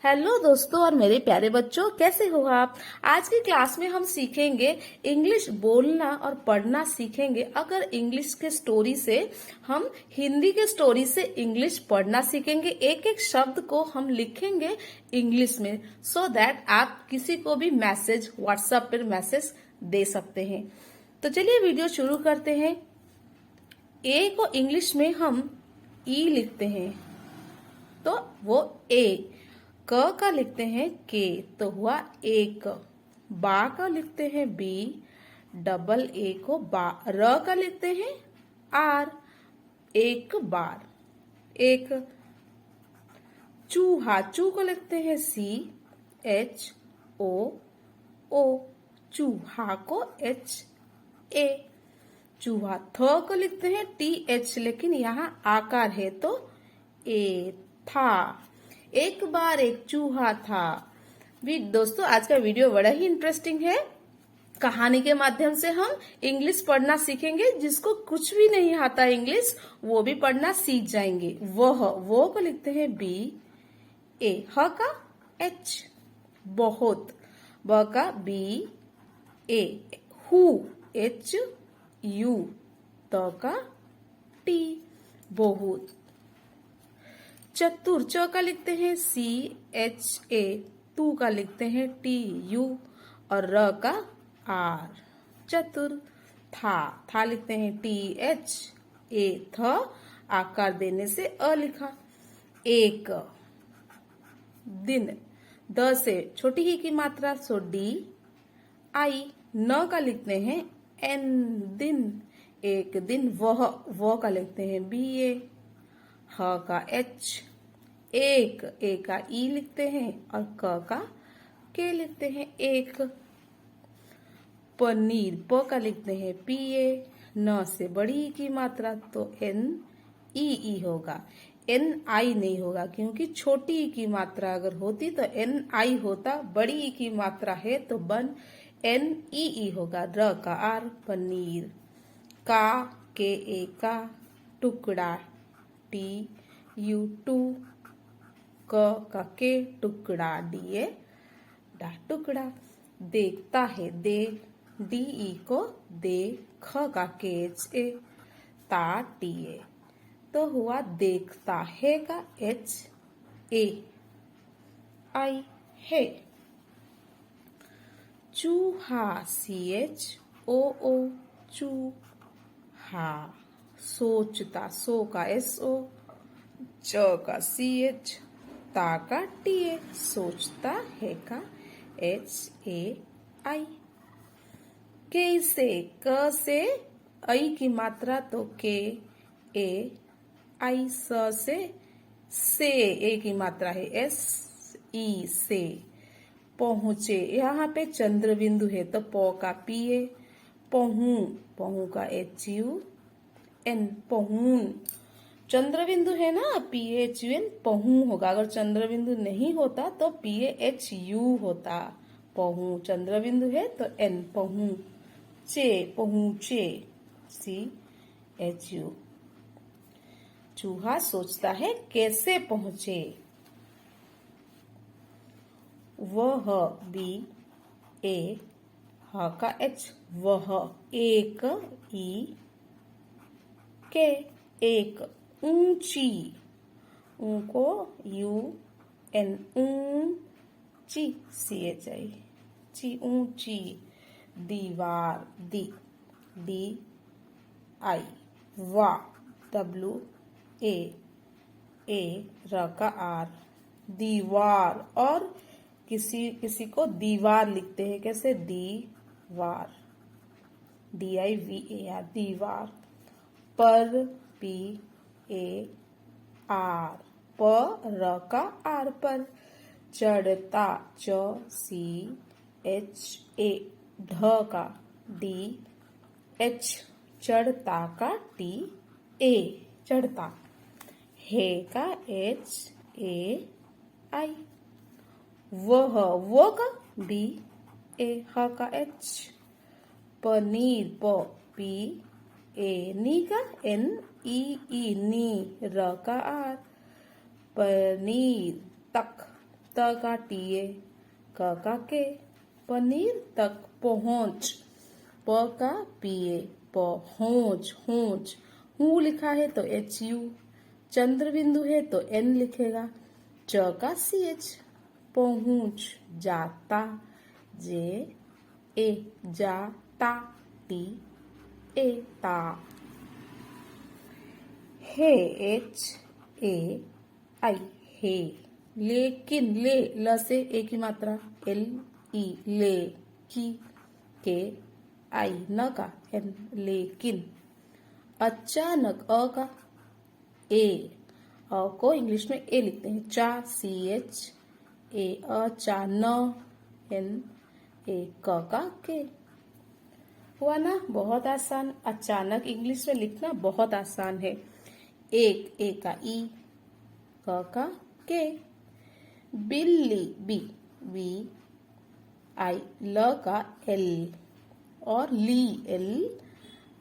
Hello दोस्तों और मेरे प्यारे बच्चों, कैसे हो आप। आज की क्लास में हम सीखेंगे इंग्लिश बोलना और पढ़ना सीखेंगे। अगर इंग्लिश के स्टोरी से हम हिंदी के स्टोरी से इंग्लिश पढ़ना सीखेंगे। एक एक शब्द को हम लिखेंगे इंग्लिश में, सो दैट आप किसी को भी मैसेज व्हाट्सएप पर मैसेज दे सकते हैं। तो चलिए वीडियो शुरू करते हैं। ए को इंग्लिश में हम ई लिखते हैं तो वो ए। क का लिखते हैं के तो हुआ एक। बा का लिखते हैं बी, डबल ए को बा। र का लिखते हैं आर, एक बार एक। चूहा, चू को लिखते हैं सी एच ओ ओ, चूहा को एच ए। चूहा, थ को लिखते हैं टी एच, लेकिन यहाँ आकार है तो ए था। एक बार एक चूहा था। भी दोस्तों, आज का वीडियो बड़ा ही इंटरेस्टिंग है। कहानी के माध्यम से हम इंग्लिश पढ़ना सीखेंगे। जिसको कुछ भी नहीं आता इंग्लिश, वो भी पढ़ना सीख जाएंगे। वो को लिखते हैं बी ए, ह का एच बहुत, ब का बी ए, हु एच यू, त का टी बहुत। चतुर, च का लिखते हैं सी एच ए, तू का लिखते हैं टी यू और र का आर, चतुर। था लिखते हैं टी एच ए, थ आकार देने से अ लिखा। एक दिन, द से छोटी ही की मात्रा सो डी आई। न का लिखते हैं एन, दिन। एक दिन, वह का लिखते हैं बी ए, ह का एच, एक, ए का ई लिखते हैं और क का के लिखते हैं एक। पनीर, प का लिखते हैं पी ए, न से बड़ी की मात्रा तो एन ई होगा, एन आई नहीं होगा, क्योंकि छोटी ई की मात्रा अगर होती तो एन आई होता। बड़ी ई की मात्रा है तो बन एन ई होगा। र का आर, पनीर। का के ए का, टुकड़ा टी यू टू, क का के, टुकड़ा डी ए डा, टुकड़ा। देखता है दे डी ई को दे, ख का के एच ए, ता टी ए तो हुआ देखता है का एच ए आई है। चूहा सी एच ओ ओ, चूहा। सोचता, सो का एस ओ, च का सी एच, ता का टी ए, सोचता है का एच ए आई। कैसे, क से आई की मात्रा तो के ए आई। से ए की मात्रा है एस ई, से। पहुंचे, यहाँ पे चंद्र बिंदु है तो प का पी ए, पहू का एच यू एन, पहून। चंद्र बिंदु है ना, पी एच यू एन, पहू होगा। अगर चंद्र बिंदु नहीं होता तो पी एच यू होता। पहू चंद्र बिंदु है तो एन, पहू। चे, पहुंचे सी एच यू। चूहा सोचता है कैसे पहुंचे। वह बी ए, ह का एच, वह। एक ई के, एक। ऊंची, ऊ को यू एन, ऊंची सी एच आई, ची, ऊंची। दीवार डी आई, वा डब्ल्यू ए र का आर, दीवार। और किसी को दीवार लिखते हैं कैसे, दीवार D I V A R, दीवार। पर पी ए आर, प र का आर, पर। चढ़ता, च सी एच ए, ढ का डी एच, चढ़ता का टी ए, चढ़ता। है का एच ए आई। वो का डी ए, ह का एच। पनीर, प पी ए, नी का एन ई, नी, र का आर, पनीर। तक, त का टीए, क का के, पनीर तक पहुंच, प का पीए, पहुंच, होंच, हूं लिखा है तो एच यू, चंद्र बिंदु है तो एन लिखेगा, च का सी एच, पहुंच, जाता, जे ए, जाता, टी ए, ता, हे, एच ए आई, हे, लेकिन, ले, ल से ए की मात्रा, एल ई, ले, की, के आई, न का एन, लेकिन, अचानक, अ का ए, अ को इंग्लिश में ए लिखते हैं, चा, सी एच ए, चा, न, एन ए, क का के। हुआ ना, बहुत आसान। अचानक इंग्लिश में लिखना बहुत आसान है। एक, ए का ई, क का के, बिल्ली, बी, बी आई, ल का एल, और ली, एल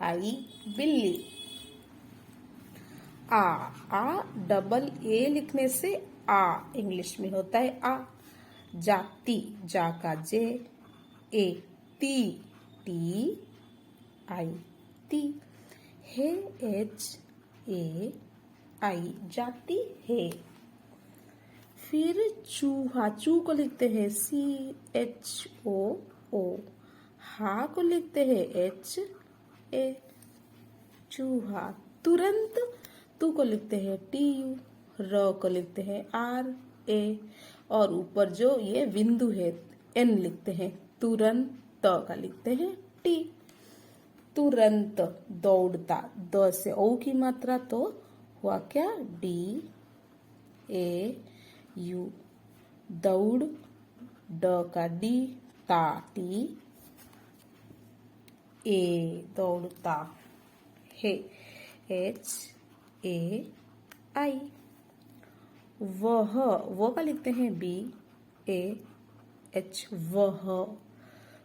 आई, बिल्ली। आ डबल ए लिखने से आ इंग्लिश में होता है आ, जाती, जा का जे, ए, ती, टी आई, ती, हे, एच ए आई, जाती है। फिर चूहा, चू को लिखते हैं सी एच ओ ओ, हा को लिखते हैं एच ए, चूहा। तुरंत, तू को लिखते हैं टी यू, र को लिखते हैं आर ए, और ऊपर जो ये बिंदु है एन लिखते हैं। तुरंत, त का लिखते हैं टी। तुरंत, दौड़ता, द से ओ की मात्रा तो हुआ क्या, डी ए यू, दौड़, ड का डी, ता, टी ए, दौड़ता है, एच ए आई। वह, वो का लिखते हैं बी ए एच, वह।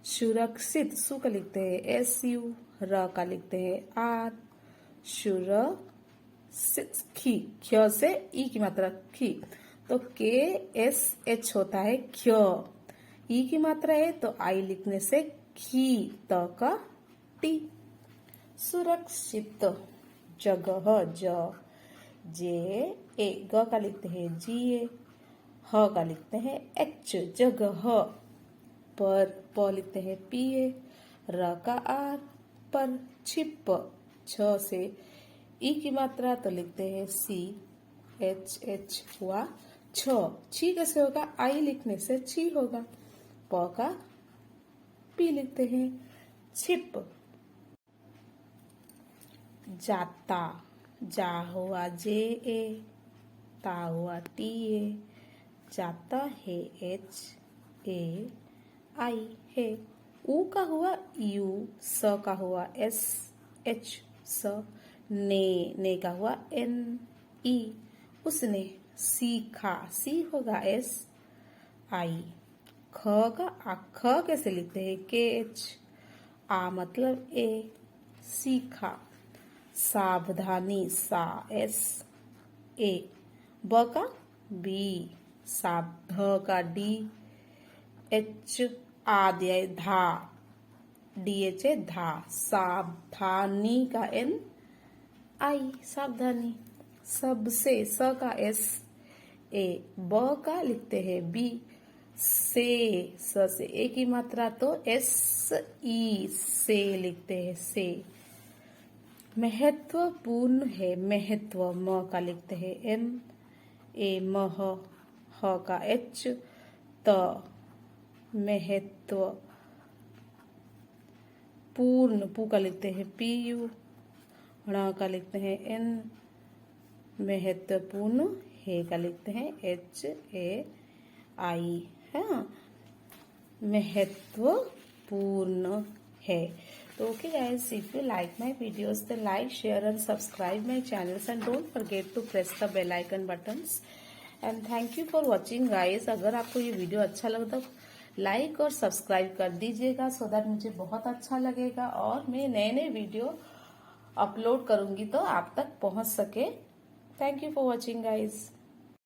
सुरक्षित, सु का लिखते हैं एस यू, र का लिखते हैं आर, शुर, खी, ख्य से ई की मात्रा खी, तो के एस एच होता है ख्य। ई की मात्रा है तो आई लिखने से खी, त का टी। सुरक्षित, जगह, ज, जे ए, ग का लिखते हैं जी ए, ह का लिखते हैं एच, जगह। पर, प लिखते हैं पी ए, र का आर, पर। छिप, छ से ई की मात्रा तो लिखते हैं सी एच एच, हुआ छ। छी कैसे होगा, आई लिखने से छी होगा। प का पी लिखते हैं छिप। जाता, जा हुआ जे ए, ता हुआ टी ए, जाता है एच ए आई, है। ऊ का हुआ यू, स का हुआ एस एच, स। ने का हुआ एन ई, उसने। सीखा, सी होगा एस आई। ख का आ, ख कैसे लिखते हैं के एच, आ मतलब ए, सीखा। सावधानी, सा एस ए, ब का बी, साध का डी एच, आ दिया है धा, डी एच है धा। सावधानी का एन आई, सावधानी। सबसे, स का एस ए, ब का लिखते हैं बी, से, स से ए की मात्रा तो एस ई, से लिखते हैं से। महत्वपूर्ण है, महत्व, म का लिखते हैं एम ए, मह, ह का एच, त, महत्व। पूर्ण, पू का लिखते हैं पी यू, ण का लिखते हैं एन, महत्वपूर्ण, हे का लिखते हैं एच ए आई, है। महत्वपूर्ण है। तो okay guys, if you like my videos then like, share and subscribe my channels and don't forget to press the bell icon buttons and thank you for watching guys। अगर आपको ये video अच्छा लगा तो लाइक और subscribe कर दीजिएगा so that मुझे बहुत अच्छा लगेगा और मैं नए नए वीडियो अपलोड करूंगी तो आप तक पहुंच सके। Thank you for watching guys.